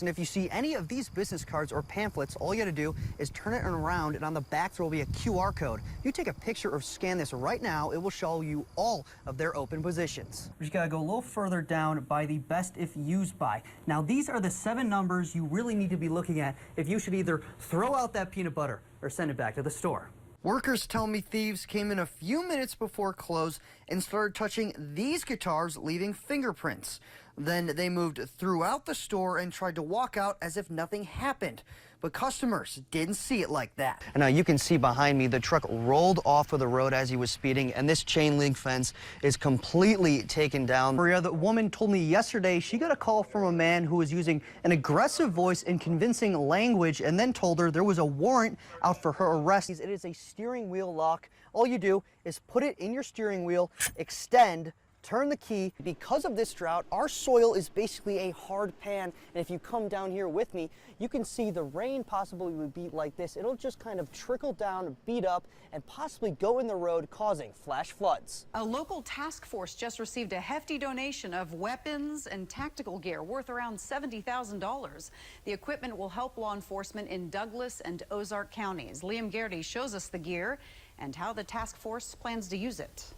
And if you see any of these business cards or pamphlets, all you got to do is turn it around, and on the back there will be a QR code. You take a picture or scan this right now, it will show you all of their open positions. We just got to go a little further down by the best if used by. Now these are the 7 numbers you really need to be looking at if you should either throw out that peanut butter or send it back to the store. Workers tell me thieves came in a few minutes before close and started touching these guitars, leaving fingerprints. Then they moved throughout the store and tried to walk out as if nothing happened. But customers didn't see it like that. And now you can see behind me, the truck rolled off of the road as he was speeding, and this chain link fence is completely taken down. Maria, the woman told me yesterday she got a call from a man who was using an aggressive voice and convincing language, and then told her there was a warrant out for her arrest. It is a steering wheel lock. All you do is put it in your steering wheel, extend, turn the key. Because of this drought, our soil is basically a hard pan, and if you come down here with me, you can see the rain possibly would be like this. It'll just kind of trickle down, beat up, and possibly go in the road, causing flash floods. A local task force just received a hefty donation of weapons and tactical gear worth around $70,000. The equipment will help law enforcement in Douglas and Ozark counties. Liam Garrity shows us the gear and how the task force plans to use it.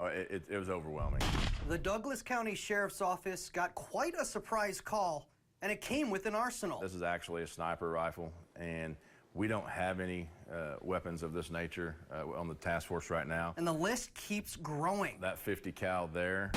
Oh, it was overwhelming. The Douglas County Sheriff's Office got quite a surprise call, and it came with an arsenal. This is actually a sniper rifle, and we don't have any weapons of this nature on the task force right now. And the list keeps growing. That 50 cal there,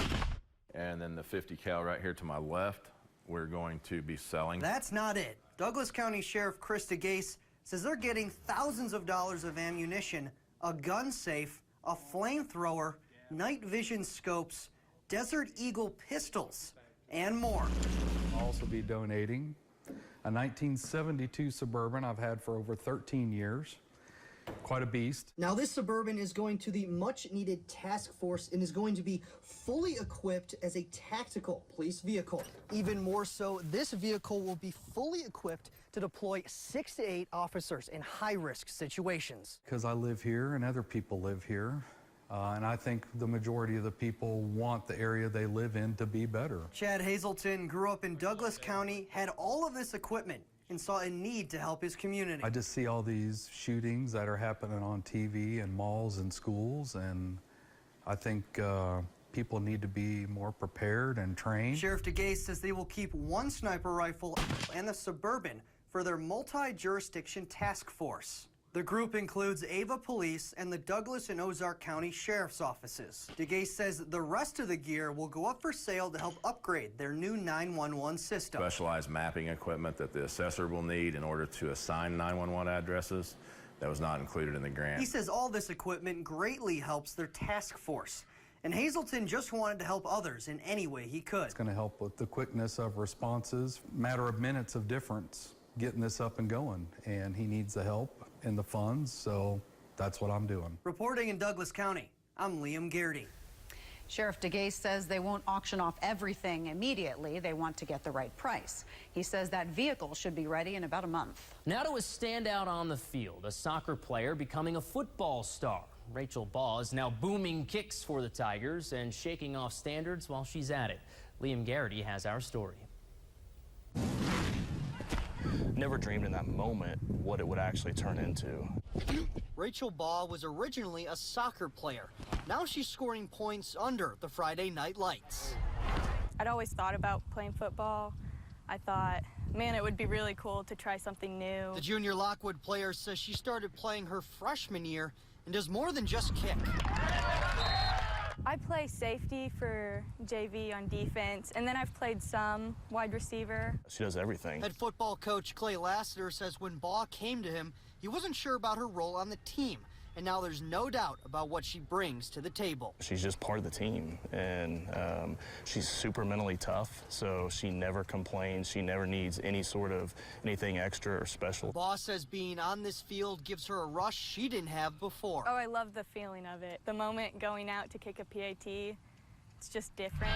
and then the 50 cal right here to my left, we're going to be selling. That's not it. Douglas County Sheriff Chris DeGase says they're getting thousands of dollars of ammunition, a gun safe, a flamethrower, night vision scopes, Desert Eagle pistols, and more. I'll also be donating a 1972 Suburban I've had for over 13 years. Quite a beast. Now this Suburban is going to the much needed task force and is going to be fully equipped as a tactical police vehicle. Even more so, this vehicle will be fully equipped to deploy 6 to 8 officers in high-risk situations. Because I live here and other people live here. And I think the majority of the people want the area they live in to be better. Chad Hazelton grew up in Douglas County, had all of this equipment, and saw a need to help his community. I just see all these shootings that are happening on TV and malls and schools, and I think people need to be more prepared and trained. Sheriff DeGase says they will keep one sniper rifle and the Suburban for their multi-jurisdiction task force. The group includes Ava Police and the Douglas and Ozark County Sheriff's Offices. DeGase says the rest of the gear will go up for sale to help upgrade their new 911 system. Specialized mapping equipment that the assessor will need in order to assign 911 addresses. That was not included in the grant. He says all this equipment greatly helps their task force. And Hazelton just wanted to help others in any way he could. It's going to help with the quickness of responses, matter of minutes of difference, getting this up and going. And he needs the help and the funds, so that's what I'm doing. Reporting in Douglas County, I'm Liam Garrity. Sheriff DeGase says they won't auction off everything immediately. They want to get the right price. He says that vehicle should be ready in about a month. Now to a standout on the field, a soccer player becoming a football star. Rachel Baugh is now booming kicks for the Tigers and shaking off standards while she's at it. Liam Garrity has our story. Never dreamed in that moment what it would actually turn into. Rachel Baugh was originally a soccer player. Now she's scoring points under the Friday night lights. I'd always thought about playing football. I thought, man, it would be really cool to try something new. The junior Lockwood player says she started playing her freshman year and does more than just kick. I play safety for JV on defense, and then I've played some wide receiver. She does everything. Head football coach Clay Lassiter says when Baugh came to him, he wasn't sure about her role on the team. And now there's no doubt about what she brings to the table. She's just part of the team, and she's super mentally tough, so she never complains. She never needs anything extra or special. Baugh says being on this field gives her a rush she didn't have before. Oh, I love the feeling of it. The moment going out to kick a PAT, it's just different.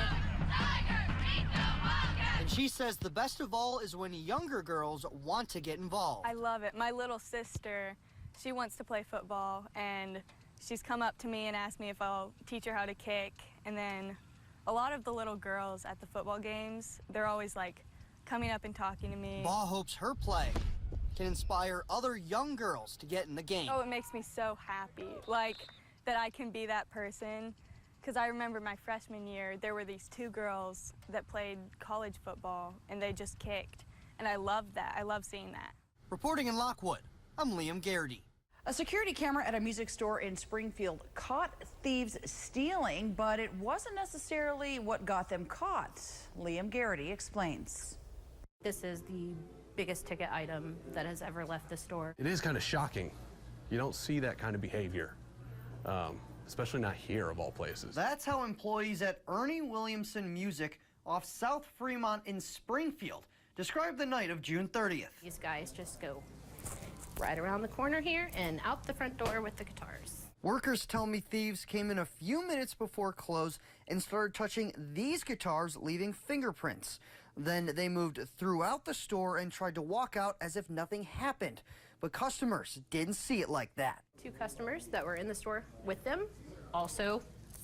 And she says the best of all is when younger girls want to get involved. I love it. My little sister, she wants to play football, and she's come up to me and asked me if I'll teach her how to kick. And then a lot of the little girls at the football games, they're always like, coming up and talking to me. Baugh hopes her play can inspire other young girls to get in the game. Oh, it makes me so happy, like that I can be that person. Because I remember my freshman year, there were these 2 girls that played college football, and they just kicked. And I loved that. I love seeing that. Reporting in Lockwood, I'm Liam Garrity. A security camera at a music store in Springfield caught thieves stealing, but it wasn't necessarily what got them caught. Liam Garrity explains. This is the biggest ticket item that has ever left the store. It is kind of shocking. You don't see that kind of behavior, especially not here of all places. That's how employees at Ernie Williamson Music off South Fremont in Springfield described the night of June 30th. These guys just go right around the corner here and out the front door with the guitars. Workers tell me thieves came in a few minutes before close and started touching these guitars, leaving fingerprints. Then they moved throughout the store and tried to walk out as if nothing happened. But customers didn't see it like that. 2 customers that were in the store with them also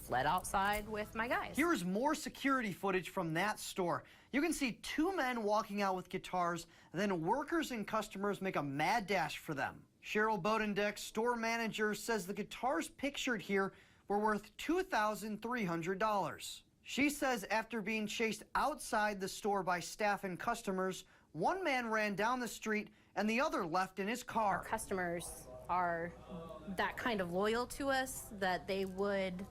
fled outside with my guys. Here's more security footage from that store. You can see 2 men walking out with guitars, then workers and customers make a mad dash for them. Cheryl Bodendeck, store manager, says the guitars pictured here were worth $2,300. She says after being chased outside the store by staff and customers, one man ran down the street and the other left in his car. Our customers are that kind of loyal to us that they would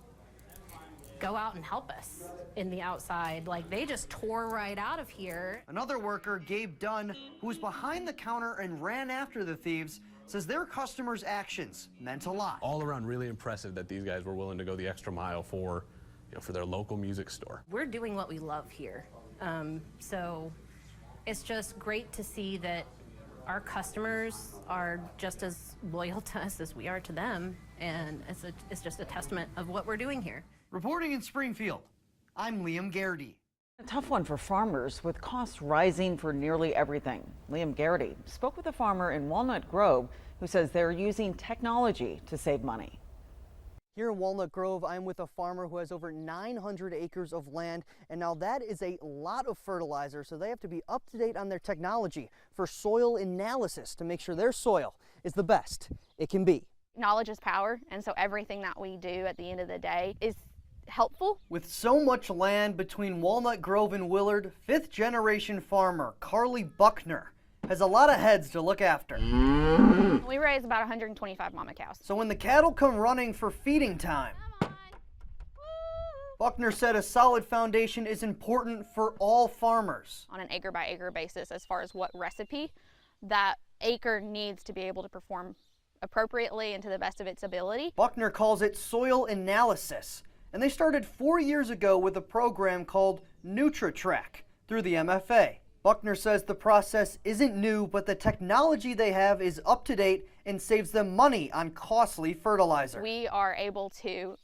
go out and help us in the outside. Like, they just tore right out of here. Another worker, Gabe Dunn, who was behind the counter and ran after the thieves, says their customers' actions meant a lot. All around really impressive that these guys were willing to go the extra mile for their local music store. We're doing what we love here. So it's just great to see that our customers are just as loyal to us as we are to them, and it's just a testament of what we're doing here. Reporting in Springfield, I'm Liam Garrity. A tough one for farmers with costs rising for nearly everything. Liam Garrity spoke with a farmer in Walnut Grove who says they're using technology to save money. Here in Walnut Grove, I'm with a farmer who has over 900 acres of land, and now that is a lot of fertilizer, so they have to be up to date on their technology for soil analysis to make sure their soil is the best it can be. Knowledge is power, and so everything that we do at the end of the day is helpful. With so much land between Walnut Grove and Willard, 5th-generation farmer Carly Buckner has a lot of heads to look after. We raise about 125 mama cows. So when the cattle come running for feeding time, Buckner said a solid foundation is important for all farmers. On an acre by acre basis, as far as what recipe that acre needs to be able to perform appropriately and to the best of its ability. Buckner calls it soil analysis, and they started 4 years ago with a program called NutriTrack through the MFA. Buckner says the process isn't new, but the technology they have is up to date and saves them money on costly fertilizer. We are able to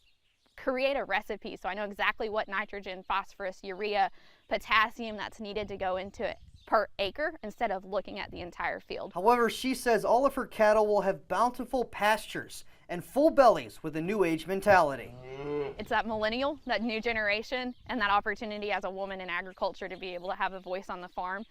create a recipe, so I know exactly what nitrogen, phosphorus, urea, potassium that's needed to go into it per acre instead of looking at the entire field. However, she says all of her cattle will have bountiful pastures and full bellies with a new age mentality. It's that millennial, that new generation, and that opportunity as a woman in agriculture to be able to have a voice on the farm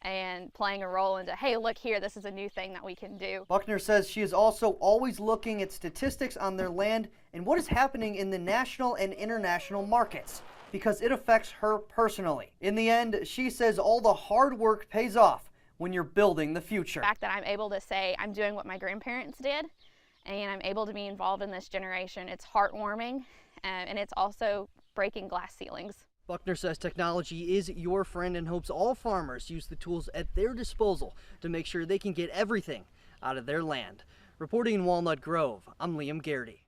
and playing a role into, hey, look here, this is a new thing that we can do. Buckner says she is also always looking at statistics on their land and what is happening in the national and international markets, because it affects her personally. In the end, she says all the hard work pays off when you're building the future. The fact that I'm able to say I'm doing what my grandparents did and I'm able to be involved in this generation, it's heartwarming, and it's also breaking glass ceilings. Buckner says technology is your friend and hopes all farmers use the tools at their disposal to make sure they can get everything out of their land. Reporting in Walnut Grove, I'm Liam Garrity.